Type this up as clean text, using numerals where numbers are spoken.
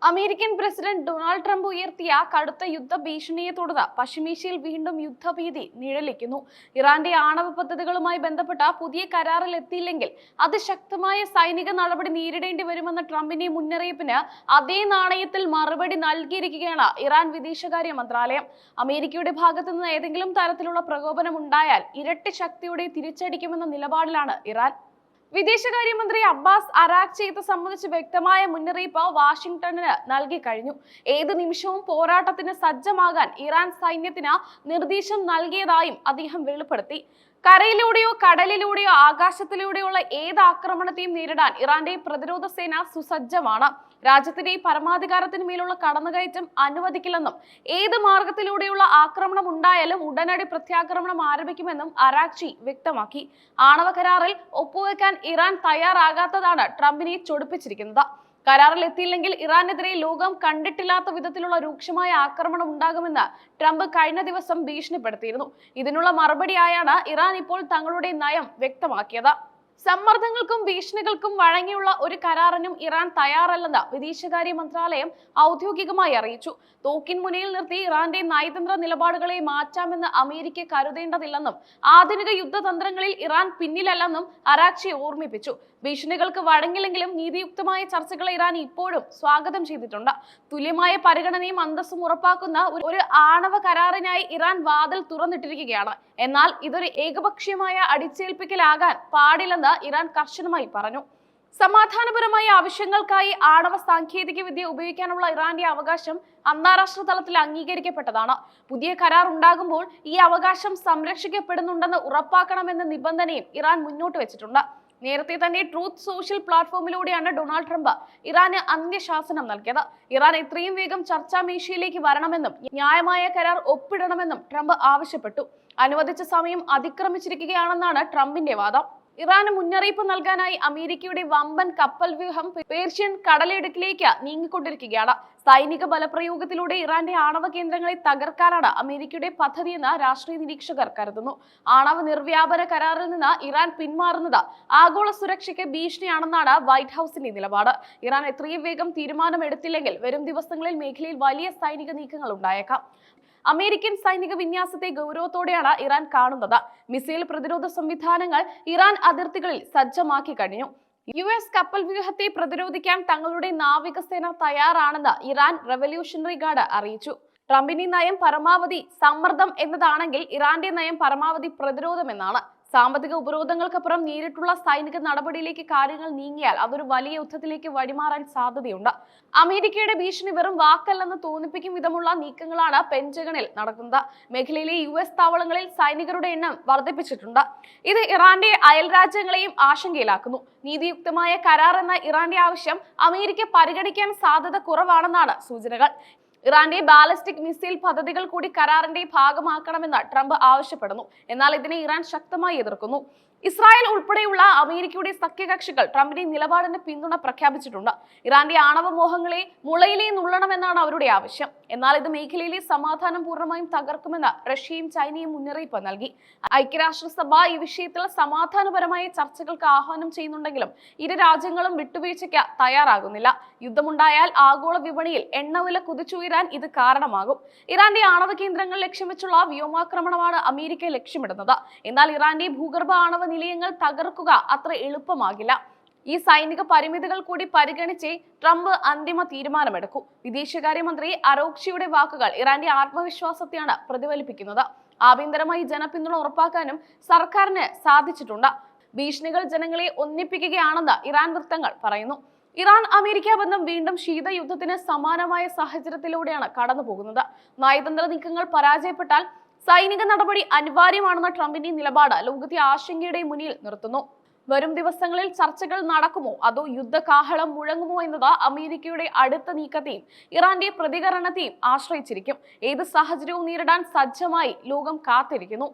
American president Donald Trump ഉയർത്തിയ കടുത്ത യുദ്ധ ഭീഷണിയെ തുടർന്ന് പശ്ചിമേഷ്യയിൽ വീണ്ടും യുദ്ധഭീതി നിഴലിക്കുന്നു. ഇറാന്റെ ആണവ പദ്ധതികളുമായി ബന്ധപ്പെട്ട പുതിയ കരാറിൽ എത്തിയില്ലെങ്കിൽ അതിശക്തമായ സൈനിക നടപടി നേരിടേണ്ടി വരുമെന്ന ട്രംപിന്റെ മുന്നറിയിപ്പിന് അതേ നാണയത്തിൽ മറുപടി നൽകിയിരിക്കുകയാണ് ഇറാൻ വിദേശകാര്യ മന്ത്രാലയം. അമേരിക്കയുടെ ഭാഗത്തു നിന്ന് ഏതെങ്കിലും തരത്തിലുള്ള പ്രകോപനം ഉണ്ടായാൽ ഇരട്ടി ശക്തിയോടെ തിരിച്ചടിക്കുമെന്ന നിലപാടിലാണ് ഇറാൻ. വിദേശകാര്യമന്ത്രി അബ്ബാസ് അറാഖ്ചി ഇത് സംബന്ധിച്ച് വ്യക്തമായ മുന്നറിയിപ്പ് വാഷിംഗ്ടണിന് നൽകി കഴിഞ്ഞു. ഏത് നിമിഷവും പോരാട്ടത്തിന് സജ്ജമാകാൻ ഇറാൻ സൈന്യത്തിന് നിർദ്ദേശം നൽകിയതായും അദ്ദേഹം വെളിപ്പെടുത്തി. കരയിലൂടെയോ കടലിലൂടെയോ ആകാശത്തിലൂടെയുള്ള ഏത് ആക്രമണത്തെയും നേരിടാൻ ഇറാന്റെ പ്രതിരോധ സേന സുസജ്ജമാണ്. രാജ്യത്തിന്റെ പരമാധികാരത്തിന് മേലുള്ള കടന്നുകയറ്റം അനുവദിക്കില്ലെന്നും ഏത് മാർഗത്തിലൂടെയുള്ള ആക്രമണം ഉണ്ടായാലും ഉടനടി പ്രത്യാക്രമണം ആരംഭിക്കുമെന്നും അറാഖ്ചി വ്യക്തമാക്കി. ആണവ കരാറിൽ ഒപ്പുവെക്കാൻ ഇറാൻ തയ്യാറാകാത്തതാണ് ട്രംപിനെ ചൊടിപ്പിച്ചിരിക്കുന്നത്. കരാറിൽ എത്തിയില്ലെങ്കിൽ ഇറാനെതിരെ ലോകം കണ്ടിട്ടില്ലാത്ത വിധത്തിലുള്ള രൂക്ഷമായ ആക്രമണം ഉണ്ടാകുമെന്ന് ട്രംപ് കഴിഞ്ഞ ദിവസം ഭീഷണിപ്പെടുത്തിയിരുന്നു. ഇതിനുള്ള മറുപടിയായാണ് ഇറാൻ ഇപ്പോൾ തങ്ങളുടെ നയം വ്യക്തമാക്കിയത്. സമ്മർദ്ദങ്ങൾക്കും ഭീഷണികൾക്കും വഴങ്ങിയുള്ള ഒരു കരാറിനും ഇറാൻ തയ്യാറല്ലെന്ന് വിദേശകാര്യ മന്ത്രാലയം ഔദ്യോഗികമായി അറിയിച്ചു. തോക്കിൻ മുനയിൽ നിർത്തി ഇറാന്റെ നയതന്ത്ര നിലപാടുകളെ മാറ്റാമെന്ന് അമേരിക്ക കരുതേണ്ടതില്ലെന്നും ആധുനിക യുദ്ധതന്ത്രങ്ങളിൽ ഇറാൻ പിന്നിലല്ലെന്നും അറാഖ്ചി ഓർമ്മിപ്പിച്ചു. ഭീഷണികൾക്ക് വഴങ്ങില്ലെങ്കിലും നീതിയുക്തമായ ചർച്ചകളെ ഇറാൻ ഇപ്പോഴും സ്വാഗതം ചെയ്തിട്ടുണ്ട്. തുല്യമായ പരിഗണനയും അന്തസ്സും ഉറപ്പാക്കുന്ന ഒരു ആണവ കരാറിനായി ഇറാൻ വാതിൽ തുറന്നിട്ടിരിക്കുകയാണ്. എന്നാൽ ഇതൊരു ഏകപക്ഷീയമായ അടിച്ചേൽപ്പിക്കലാകാൻ പാടില്ലെന്ന് ഇറാൻ കർശനമായി പറഞ്ഞു. സമാധാനപരമായ ആവശ്യങ്ങൾക്കായി ആണവ സാങ്കേതിക വിദ്യ ഉപയോഗിക്കാനുള്ള ഇറാന്റെ അവകാശം അന്താരാഷ്ട്ര തലത്തിൽ അംഗീകരിക്കപ്പെട്ടതാണ്. പുതിയ കരാർ ഉണ്ടാകുമ്പോൾ ഈ അവകാശം സംരക്ഷിക്കപ്പെടുന്നുണ്ടെന്ന് ഉറപ്പാക്കണമെന്ന നിബന്ധനയും ഇറാൻ മുന്നോട്ട് വെച്ചിട്ടുണ്ട്. നേരത്തെ തന്നെ ട്രൂത്ത് സോഷ്യൽ പ്ലാറ്റ്ഫോമിലൂടെയാണ് ഡൊണാൾഡ് ട്രംപ് ഇറാന് അന്ത്യശാസനം നൽകിയത്. ഇറാൻ എത്രയും വേഗം ചർച്ചാ മേശയിലേക്ക് വരണമെന്നും ന്യായമായ കരാർ ഒപ്പിടണമെന്നും ട്രംപ് ആവശ്യപ്പെട്ടു. അനുവദിച്ച സമയം അതിക്രമിച്ചിരിക്കുകയാണെന്നാണ് ട്രംപിന്റെ വാദം. ഇറാന് മുന്നറിയിപ്പ് നൽകാനായി അമേരിക്കയുടെ വമ്പൻ കപ്പൽ വ്യൂഹം പേർഷ്യൻ കടലിടുക്കിലേക്ക് നീങ്ങിക്കൊണ്ടിരിക്കുകയാണ്. സൈനിക ബലപ്രയോഗത്തിലൂടെ ഇറാന്റെ ആണവ കേന്ദ്രങ്ങളെ തകർക്കാനാണ് അമേരിക്കയുടെ പദ്ധതിയെന്ന് രാഷ്ട്രീയ നിരീക്ഷകർ കരുതുന്നു. ആണവ നിർവ്യാപന കരാറിൽ നിന്ന് ഇറാൻ പിന്മാറുന്നത് ആഗോള സുരക്ഷയ്ക്ക് ഭീഷണിയാണെന്നാണ് വൈറ്റ് ഹൌസിന്റെ നിലപാട്. ഇറാൻ എത്രയും വേഗം തീരുമാനമെടുത്തില്ലെങ്കിൽ വരും ദിവസങ്ങളിൽ മേഖലയിൽ വലിയ സൈനിക നീക്കങ്ങൾ ഉണ്ടായേക്കാം. അമേരിക്കൻ സൈനിക വിന്യാസത്തെ ഗൗരവത്തോടെയാണ് ഇറാൻ കാണുന്നത്. മിസൈൽ പ്രതിരോധ സംവിധാനങ്ങൾ ഇറാൻ അതിർത്തികളിൽ സജ്ജമാക്കി കഴിഞ്ഞു. US കപ്പൽ വ്യൂഹത്തെ പ്രതിരോധിക്കാൻ തങ്ങളുടെ നാവികസേന തയ്യാറാണെന്ന് ഇറാൻ റവല്യൂഷണറി ഗാർഡ് അറിയിച്ചു. ട്രംപിന്റെ നയം പരമാവധി സമ്മർദ്ദം എന്നതാണെങ്കിൽ ഇറാന്റെ നയം പരമാവധി പ്രതിരോധം എന്നാണ്. സാമ്പത്തിക ഉപരോധങ്ങൾക്കപ്പുറം നേരിട്ടുള്ള സൈനിക നടപടിയിലേക്ക് കാര്യങ്ങൾ നീങ്ങിയാൽ അതൊരു വലിയ യുദ്ധത്തിലേക്ക് വഴിമാറാൻ സാധ്യതയുണ്ട്. അമേരിക്കയുടെ ഭീഷണി വെറും വാക്കല്ലെന്ന് തോന്നിപ്പിക്കും വിധമുള്ള നീക്കങ്ങളാണ് പെൻറ്റഗണിൽ നടക്കുന്നത്. മേഖലയിലെ US താവളങ്ങളിൽ സൈനികരുടെ എണ്ണം വർദ്ധിപ്പിച്ചിട്ടുണ്ട്. ഇത് ഇറാന്റെ അയൽ രാജ്യങ്ങളെയും ആശങ്കയിലാക്കുന്നു. നീതിയുക്തമായ കരാർ എന്ന ഇറാന്റെ ആവശ്യം അമേരിക്ക പരിഗണിക്കാൻ സാധ്യത കുറവാണെന്നാണ് സൂചനകൾ. ഇറാന്റെ ബാലിസ്റ്റിക് മിസൈൽ പദ്ധതികൾ കൂടി കരാറിന്റെ ഭാഗമാക്കണമെന്ന് ട്രംപ് ആവശ്യപ്പെടുന്നു. എന്നാൽ ഇതിനെ ഇറാൻ ശക്തമായി എതിർക്കുന്നു. ഇസ്രായേൽ ഉൾപ്പെടെയുള്ള അമേരിക്കയുടെ സഖ്യകക്ഷികൾ ട്രംപിന്റെ നിലപാടിന് പിന്തുണ പ്രഖ്യാപിച്ചിട്ടുണ്ട്. ഇറാന്റെ ആണവ മോഹങ്ങളെ മുളയിലേ നുള്ളണമെന്നാണ് അവരുടെ ആവശ്യം. എന്നാൽ ഇത് മേഖലയിലെ സമാധാനം പൂർണ്ണമായും തകർക്കുമെന്ന് റഷ്യയും ചൈനയും മുന്നറിയിപ്പ് നൽകി. ഐക്യരാഷ്ട്രസഭ ഈ വിഷയത്തിൽ സമാധാനപരമായ ചർച്ചകൾക്ക് ആഹ്വാനം ചെയ്യുന്നുണ്ടെങ്കിലും ഇരു രാജ്യങ്ങളും വിട്ടുവീഴ്ചയ്ക്ക് തയ്യാറാകുന്നില്ല. യുദ്ധമുണ്ടായാൽ ആഗോള വിപണിയിൽ എണ്ണവില കുതിച്ചുയരാൻ ഇത് കാരണമാകും. ഇറാന്റെ ആണവ കേന്ദ്രങ്ങൾ ലക്ഷ്യം വെച്ചുള്ള വ്യോമാക്രമണമാണ് അമേരിക്ക ലക്ഷ്യമിടുന്നത്. എന്നാൽ ഇറാന്റെ ഭൂഗർഭ ആണവ നിലയങ്ങൾ തകർക്കുക അത്ര എളുപ്പമാകില്ല. ഈ സൈനിക പരിമിതികൾ കൂടി പരിഗണിച്ച് ട്രംപ് അന്തിമ തീരുമാനമെടുക്കൂ. വിദേശകാര്യമന്ത്രി അറാഖ്ചിയുടെ വാക്കുകൾ ഇറാന്റെ ആത്മവിശ്വാസത്തെയാണ് പ്രതിഫലിപ്പിക്കുന്നത്. ആഭ്യന്തരമായി ജനപിന്തുണ ഉറപ്പാക്കാനും സർക്കാരിന് സാധിച്ചിട്ടുണ്ട്. ഭീഷണികൾ ജനങ്ങളെ ഒന്നിപ്പിക്കുകയാണെന്ന് ഇറാൻ വൃത്തങ്ങൾ പറയുന്നു. ഇറാൻ അമേരിക്ക ബന്ധം വീണ്ടും ശീതയുദ്ധത്തിന് സമാനമായ സാഹചര്യത്തിലൂടെയാണ് കടന്നു പോകുന്നത്. നയതന്ത്ര നീക്കങ്ങൾ പരാജയപ്പെട്ടാൽ സൈനിക നടപടി അനിവാര്യമാണെന്ന ട്രംപിന്റെ നിലപാട് ലോകത്തെ ആശങ്കയുടെ മുന്നിൽ നിർത്തുന്നു. വരും ദിവസങ്ങളിൽ ചർച്ചകൾ നടക്കുമോ അതോ യുദ്ധകാഹളം മുഴങ്ങുമോ എന്നത് അമേരിക്കയുടെ അടുത്ത നീക്കത്തെയും ഇറാന്റെ പ്രതികരണത്തെയും ആശ്രയിച്ചിരിക്കും. ഏത് സാഹചര്യവും നേരിടാൻ സജ്ജമായി ലോകം കാത്തിരിക്കുന്നു.